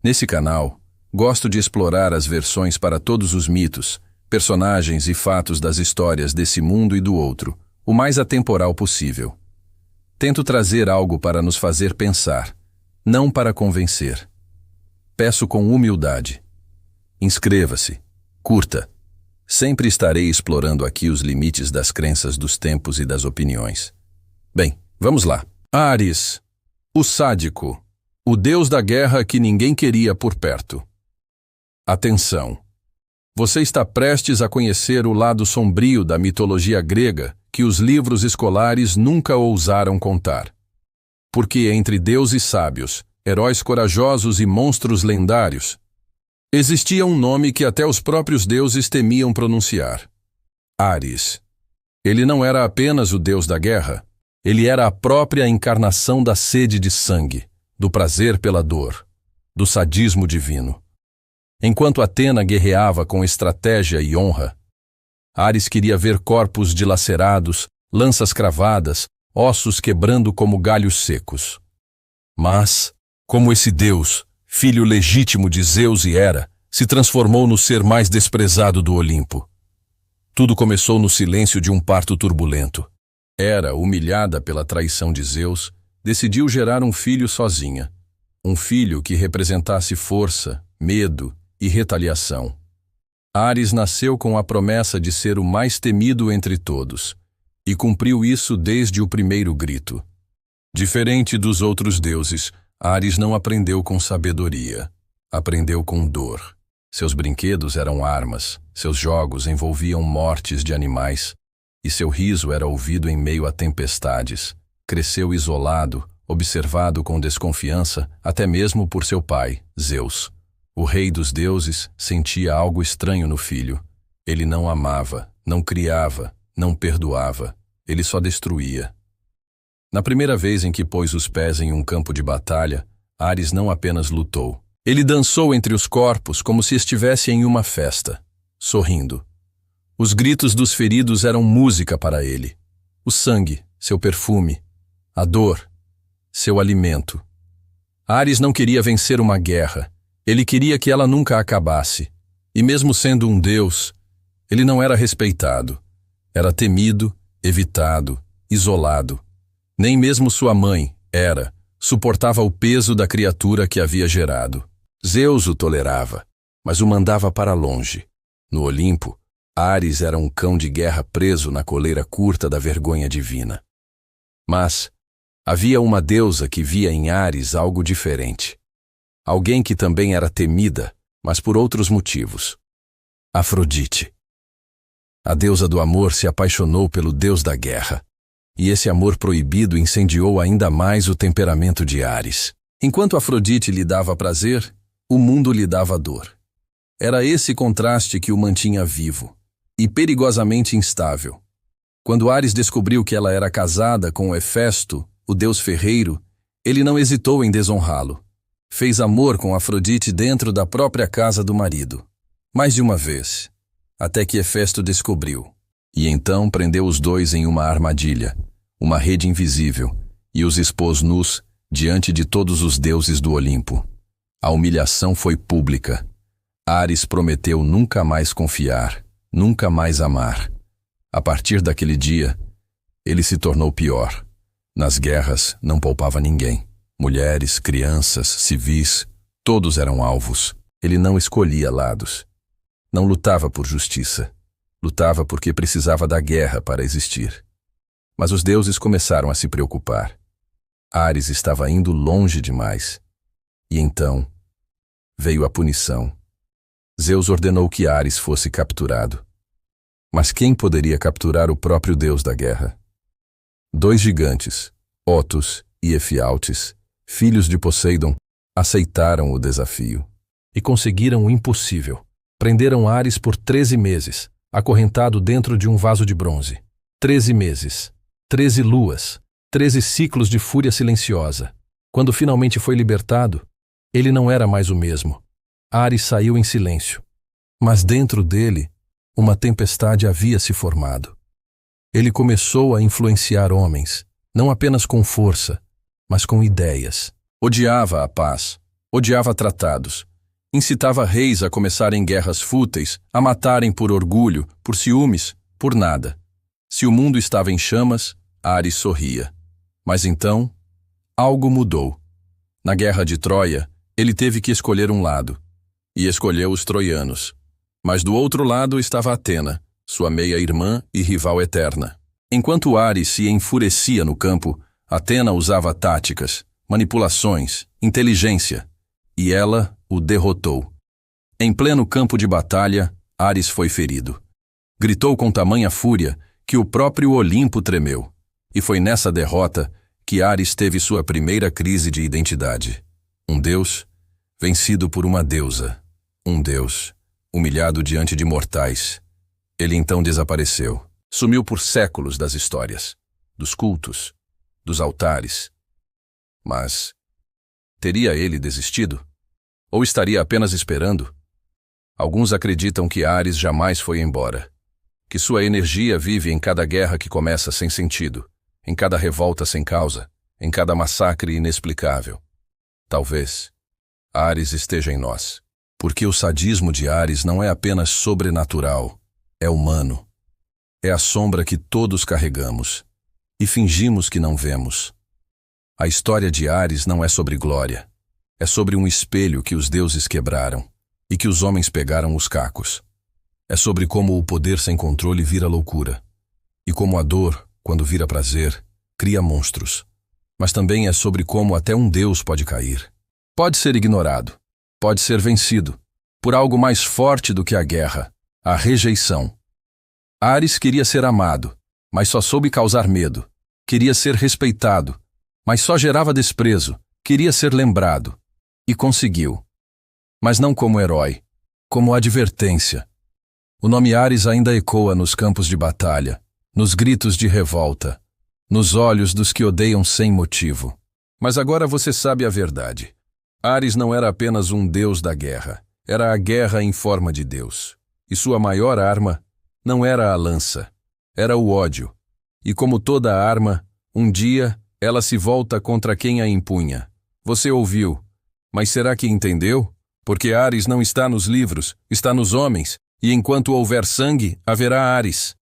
Nesse canal, gosto de explorar as versões para todos os mitos, personagens e fatos das histórias desse mundo e do outro, o mais atemporal possível. Tento trazer algo para nos fazer pensar, não para convencer. Peço com humildade. Inscreva-se, curta. Sempre estarei explorando aqui os limites das crenças dos tempos e das opiniões. Bem, vamos lá. Ares, o sádico, o deus da guerra que ninguém queria por perto. Atenção! Você está prestes a conhecer o lado sombrio da mitologia grega que os livros escolares nunca ousaram contar. Porque entre deuses sábios, heróis corajosos e monstros lendários, existia um nome que até os próprios deuses temiam pronunciar: Ares. Ele não era apenas o deus da guerra, ele era a própria encarnação da sede de sangue, do prazer pela dor, do sadismo divino. Enquanto Atena guerreava com estratégia e honra, Ares queria ver corpos dilacerados, lanças cravadas, ossos quebrando como galhos secos. Mas, como esse deus, filho legítimo de Zeus e Hera, se transformou no ser mais desprezado do Olimpo. Tudo começou no silêncio de um parto turbulento. Hera, humilhada pela traição de Zeus, decidiu gerar um filho sozinha. Um filho que representasse força, medo e retaliação. Ares nasceu com a promessa de ser o mais temido entre todos, e cumpriu isso desde o primeiro grito. Diferente dos outros deuses, Ares não aprendeu com sabedoria, aprendeu com dor. Seus brinquedos eram armas, seus jogos envolviam mortes de animais, e seu riso era ouvido em meio a tempestades. Cresceu isolado, observado com desconfiança, até mesmo por seu pai, Zeus. O rei dos deuses sentia algo estranho no filho. Ele não amava, não criava, não perdoava. Ele só destruía. Na primeira vez em que pôs os pés em um campo de batalha, Ares não apenas lutou. Ele dançou entre os corpos como se estivesse em uma festa, sorrindo. Os gritos dos feridos eram música para ele. O sangue, seu perfume. A dor, seu alimento. Ares não queria vencer uma guerra. Ele queria que ela nunca acabasse. E mesmo sendo um deus, ele não era respeitado. Era temido, evitado, isolado. Nem mesmo sua mãe, Hera, suportava o peso da criatura que havia gerado. Zeus o tolerava, mas o mandava para longe. No Olimpo, Ares era um cão de guerra preso na coleira curta da vergonha divina. Mas havia uma deusa que via em Ares algo diferente. Alguém que também era temida, mas por outros motivos. Afrodite. A deusa do amor se apaixonou pelo deus da guerra, e esse amor proibido incendiou ainda mais o temperamento de Ares. Enquanto Afrodite lhe dava prazer, o mundo lhe dava dor. Era esse contraste que o mantinha vivo, e perigosamente instável. Quando Ares descobriu que ela era casada com Hefesto, o deus ferreiro, ele não hesitou em desonrá-lo. Fez amor com Afrodite dentro da própria casa do marido. Mais de uma vez, até que Hefesto descobriu. E então prendeu os dois em uma armadilha, uma rede invisível, e os expôs nus diante de todos os deuses do Olimpo. A humilhação foi pública. Ares prometeu nunca mais confiar, nunca mais amar. A partir daquele dia, ele se tornou pior. Nas guerras, não poupava ninguém. Mulheres, crianças, civis, todos eram alvos. Ele não escolhia lados. Não lutava por justiça. Lutava porque precisava da guerra para existir. Mas os deuses começaram a se preocupar. Ares estava indo longe demais. E então, veio a punição. Zeus ordenou que Ares fosse capturado. Mas quem poderia capturar o próprio deus da guerra? Dois gigantes, Otus e Efialtes, filhos de Poseidon, aceitaram o desafio. E conseguiram o impossível. Prenderam Ares por 13 meses, acorrentado dentro de um vaso de bronze. 13 meses, 13 luas, 13 ciclos de fúria silenciosa. Quando finalmente foi libertado, ele não era mais o mesmo. Ares saiu em silêncio. Mas dentro dele, uma tempestade havia se formado. Ele começou a influenciar homens, não apenas com força, mas com ideias. Odiava a paz, Odiava tratados. Incitava reis a começarem guerras fúteis, a matarem por orgulho, por ciúmes, por nada. Se o mundo estava em chamas, Ares sorria. Mas então, algo mudou. Na guerra de Troia, ele teve que escolher um lado. E escolheu os troianos. Mas do outro lado estava Atena, sua meia-irmã e rival eterna. Enquanto Ares se enfurecia no campo, Atena usava táticas, manipulações, inteligência. E ela o derrotou. Em pleno campo de batalha, Ares foi ferido. Gritou com tamanha fúria que o próprio Olimpo tremeu. E foi nessa derrota que Ares teve sua primeira crise de identidade. Um deus vencido por uma deusa. Um deus humilhado diante de mortais. Ele então desapareceu. Sumiu por séculos das histórias, dos cultos, dos altares. Mas teria ele desistido? Ou estaria apenas esperando? Alguns acreditam que Ares jamais foi embora, que sua energia vive em cada guerra que começa sem sentido, em cada revolta sem causa, em cada massacre inexplicável. Talvez Ares esteja em nós, porque o sadismo de Ares não é apenas sobrenatural, é humano. É a sombra que todos carregamos e fingimos que não vemos. A história de Ares não é sobre glória. É sobre um espelho que os deuses quebraram e que os homens pegaram os cacos. É sobre como o poder sem controle vira loucura e como a dor, quando vira prazer, cria monstros. Mas também é sobre como até um deus pode cair. Pode ser ignorado, pode ser vencido por algo mais forte do que a guerra, a rejeição. Ares queria ser amado, mas só soube causar medo. Queria ser respeitado, mas só gerava desprezo. Queria ser lembrado. E conseguiu. Mas não como herói, como advertência. O nome Ares ainda ecoa nos campos de batalha, nos gritos de revolta, nos olhos dos que odeiam sem motivo. Mas agora você sabe a verdade. Ares não era apenas um deus da guerra, era a guerra em forma de deus. E sua maior arma não era a lança, era o ódio. E como toda arma, um dia ela se volta contra quem a empunha. Você ouviu. Mas será que entendeu? Porque Ares não está nos livros, está nos homens, e enquanto houver sangue, haverá Ares.